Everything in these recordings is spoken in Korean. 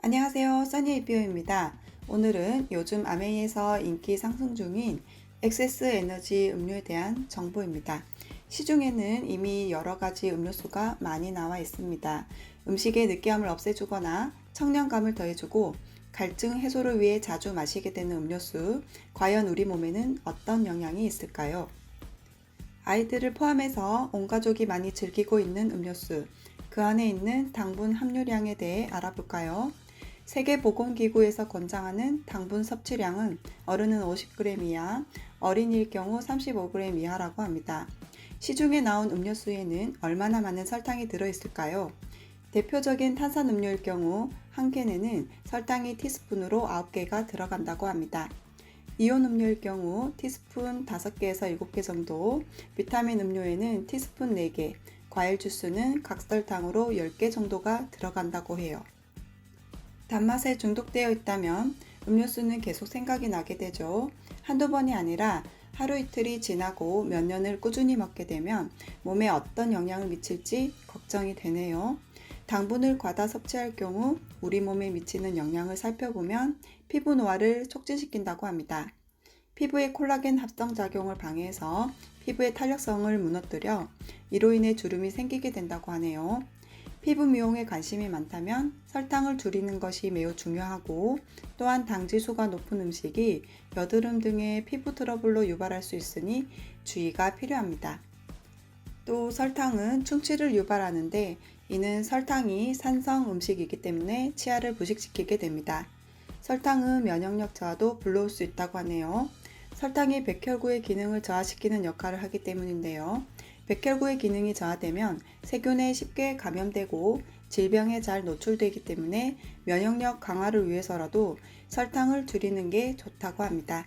안녕하세요, 써니에이비오입니다. 오늘은 요즘 아메이에서 인기 상승 중인 엑세스 에너지 음료에 대한 정보입니다. 시중에는 이미 여러 가지 음료수가 많이 나와 있습니다. 음식의 느끼함을 없애주거나 청량감을 더해주고 갈증 해소를 위해 자주 마시게 되는 음료수, 과연 우리 몸에는 어떤 영향이 있을까요? 아이들을 포함해서 온 가족이 많이 즐기고 있는 음료수, 그 안에 있는 당분 함유량에 대해 알아볼까요? 세계보건기구에서 권장하는 당분 섭취량은 어른은 50g 이하, 어린이일 경우 35g 이하라고 합니다. 시중에 나온 음료수에는 얼마나 많은 설탕이 들어있을까요? 대표적인 탄산음료일 경우 한 캔에는 설탕이 티스푼으로 9개가 들어간다고 합니다. 이온 음료일 경우 티스푼 5개에서 7개 정도, 비타민 음료에는 티스푼 4개, 과일 주스는 각설탕으로 10개 정도가 들어간다고 해요. 단맛에 중독되어 있다면 음료수는 계속 생각이 나게 되죠. 한두 번이 아니라 하루 이틀이 지나고 몇 년을 꾸준히 먹게 되면 몸에 어떤 영향을 미칠지 걱정이 되네요. 당분을 과다 섭취할 경우 우리 몸에 미치는 영향을 살펴보면 피부 노화를 촉진시킨다고 합니다. 피부의 콜라겐 합성 작용을 방해해서 피부의 탄력성을 무너뜨려 이로 인해 주름이 생기게 된다고 하네요. 피부 미용에 관심이 많다면 설탕을 줄이는 것이 매우 중요하고, 또한 당지수가 높은 음식이 여드름 등의 피부 트러블로 유발할 수 있으니 주의가 필요합니다. 또 설탕은 충치를 유발하는데, 이는 설탕이 산성 음식이기 때문에 치아를 부식시키게 됩니다. 설탕은 면역력 저하도 불러올 수 있다고 하네요. 설탕이 백혈구의 기능을 저하시키는 역할을 하기 때문인데요. 백혈구의 기능이 저하되면 세균에 쉽게 감염되고 질병에 잘 노출되기 때문에 면역력 강화를 위해서라도 설탕을 줄이는 게 좋다고 합니다.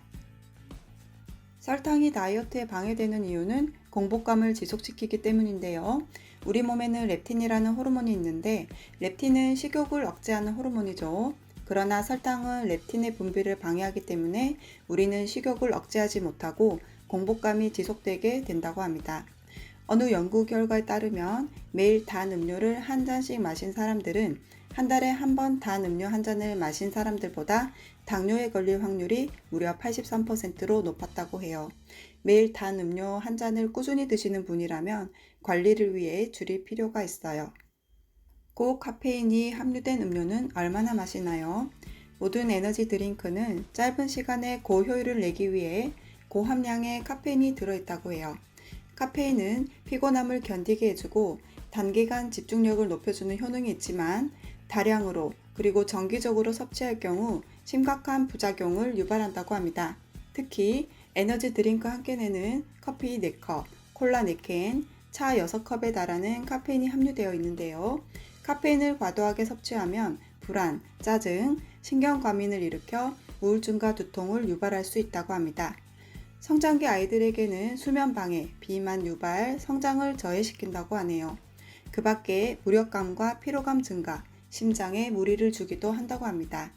설탕이 다이어트에 방해되는 이유는 공복감을 지속시키기 때문인데요. 우리 몸에는 렙틴이라는 호르몬이 있는데, 렙틴은 식욕을 억제하는 호르몬이죠. 그러나 설탕은 렙틴의 분비를 방해하기 때문에 우리는 식욕을 억제하지 못하고 공복감이 지속되게 된다고 합니다. 어느 연구 결과에 따르면 매일 단 음료를 한 잔씩 마신 사람들은 한 달에 한 번 단 음료 한 잔을 마신 사람들보다 당뇨에 걸릴 확률이 무려 83%로 높았다고 해요. 매일 단 음료 한 잔을 꾸준히 드시는 분이라면 관리를 위해 줄일 필요가 있어요. 고카페인이 함유된 음료는 얼마나 마시나요? 모든 에너지 드링크는 짧은 시간에 고효율을 내기 위해 고함량의 카페인이 들어있다고 해요. 카페인은 피곤함을 견디게 해주고 단기간 집중력을 높여주는 효능이 있지만, 다량으로 그리고 정기적으로 섭취할 경우 심각한 부작용을 유발한다고 합니다. 특히 에너지 드링크 한 캔에는 커피 4컵, 콜라 4캔, 차 6컵에 달하는 카페인이 함유되어 있는데요. 카페인을 과도하게 섭취하면 불안, 짜증, 신경과민을 일으켜 우울증과 두통을 유발할 수 있다고 합니다. 성장기 아이들에게는 수면 방해, 비만 유발, 성장을 저해시킨다고 하네요. 그 밖에 무력감과 피로감 증가, 심장에 무리를 주기도 한다고 합니다.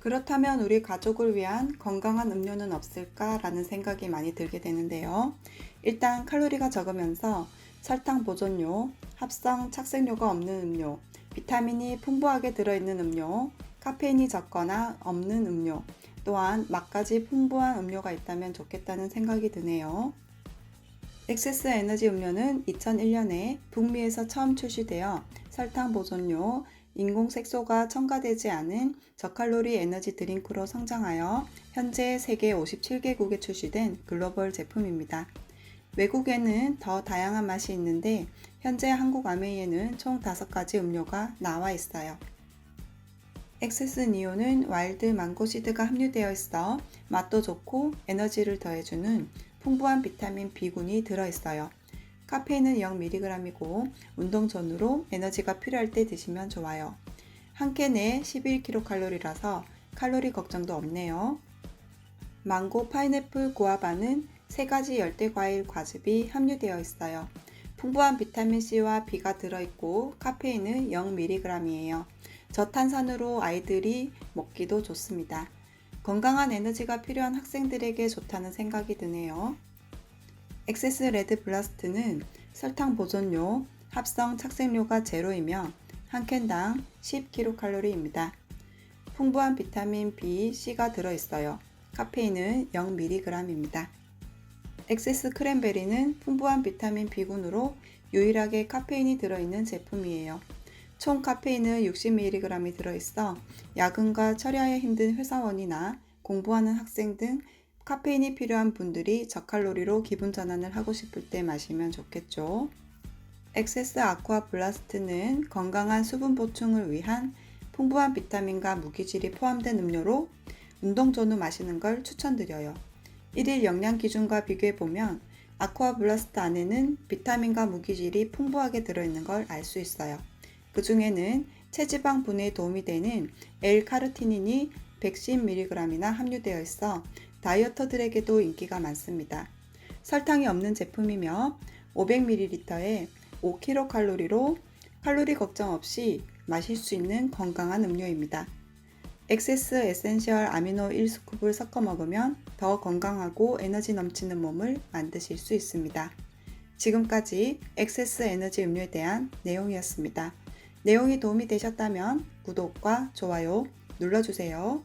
그렇다면 우리 가족을 위한 건강한 음료는 없을까라는 생각이 많이 들게 되는데요. 일단 칼로리가 적으면서 설탕 보존료, 합성 착색료가 없는 음료, 비타민이 풍부하게 들어있는 음료, 카페인이 적거나 없는 음료, 또한 맛까지 풍부한 음료가 있다면 좋겠다는 생각이 드네요. 엑세스 에너지 음료는 2001년에 북미에서 처음 출시되어 설탕 보존료, 인공 색소가 첨가되지 않은 저칼로리 에너지 드링크로 성장하여 현재 세계 57개국에 출시된 글로벌 제품입니다. 외국에는 더 다양한 맛이 있는데, 현재 한국 아메이에는 총 5가지 음료가 나와 있어요. 엑세스 니오는 와일드 망고시드가 함유되어 있어 맛도 좋고 에너지를 더해주는 풍부한 비타민 B군이 들어있어요. 카페인은 0mg이고 운동 전후로 에너지가 필요할 때 드시면 좋아요. 한 캔에 11kcal라서 칼로리 걱정도 없네요. 망고, 파인애플, 구아바는 3가지 열대과일 과즙이 함유되어 있어요. 풍부한 비타민C와 B가 들어있고 카페인은 0mg이에요. 저탄산으로 아이들이 먹기도 좋습니다. 건강한 에너지가 필요한 학생들에게 좋다는 생각이 드네요. 엑세스 레드 블라스트는 설탕 보존료, 합성 착색료가 제로이며 한 캔당 10kcal입니다. 풍부한 비타민 B, C가 들어있어요. 카페인은 0mg입니다. 엑세스 크랜베리는 풍부한 비타민 B군으로 유일하게 카페인이 들어있는 제품이에요. 총 카페인은 60mg이 들어있어 야근과 처리하기 힘든 회사원이나 공부하는 학생 등 카페인이 필요한 분들이 저칼로리로 기분 전환을 하고 싶을 때 마시면 좋겠죠. 엑세스 아쿠아 블라스트는 건강한 수분 보충을 위한 풍부한 비타민과 무기질이 포함된 음료로 운동 전후 마시는 걸 추천드려요. 1일 영양 기준과 비교해보면 아쿠아 블라스트 안에는 비타민과 무기질이 풍부하게 들어있는 걸 알 수 있어요. 그 중에는 체지방 분해에 도움이 되는 L-카르티닌이 110mg이나 함유되어 있어 다이어터들에게도 인기가 많습니다. 설탕이 없는 제품이며 500ml에 5kcal로 칼로리 걱정 없이 마실 수 있는 건강한 음료입니다. 엑세스 에센셜 아미노 1스쿱을 섞어 먹으면 더 건강하고 에너지 넘치는 몸을 만드실 수 있습니다. 지금까지 엑세스 에너지 음료에 대한 내용이었습니다. 내용이 도움이 되셨다면 구독과 좋아요 눌러주세요.